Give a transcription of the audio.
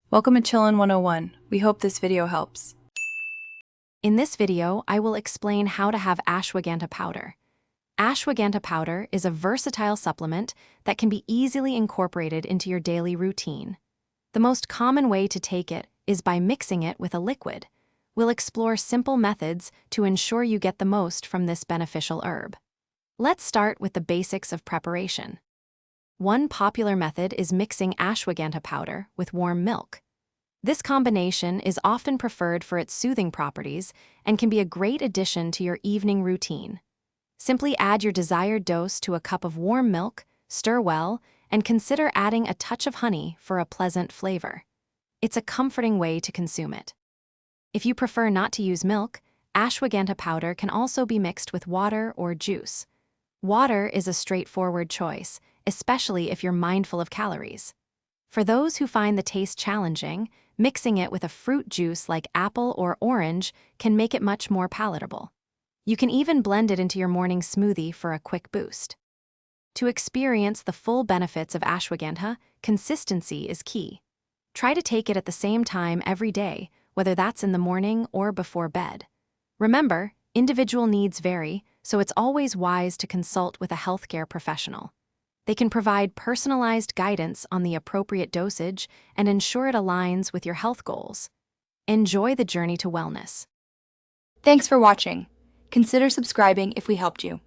Welcome to Chillin' 101. We hope this video helps. In this video, I will explain how to have ashwagandha powder. Ashwagandha powder is a versatile supplement that can be easily incorporated into your daily routine. The most common way to take it is by mixing it with a liquid. We'll explore simple methods to ensure you get the most from this beneficial herb. Let's start with the basics of preparation. One popular method is mixing ashwagandha powder with warm milk. This combination is often preferred for its soothing properties and can be a great addition to your evening routine. Simply add your desired dose to a cup of warm milk, stir well, and consider adding a touch of honey for a pleasant flavor. It's a comforting way to consume it. If you prefer not to use milk, ashwagandha powder can also be mixed with water or juice. Water is a straightforward choice, especially if you're mindful of calories. For those who find the taste challenging, mixing it with a fruit juice like apple or orange can make it much more palatable. You can even blend it into your morning smoothie for a quick boost. To experience the full benefits of ashwagandha, consistency is key. Try to take it at the same time every day, whether that's in the morning or before bed. Remember, individual needs vary, so it's always wise to consult with a healthcare professional. They can provide personalized guidance on the appropriate dosage and ensure it aligns with your health goals. Enjoy the journey to wellness. Thanks for watching. Consider subscribing if we helped you.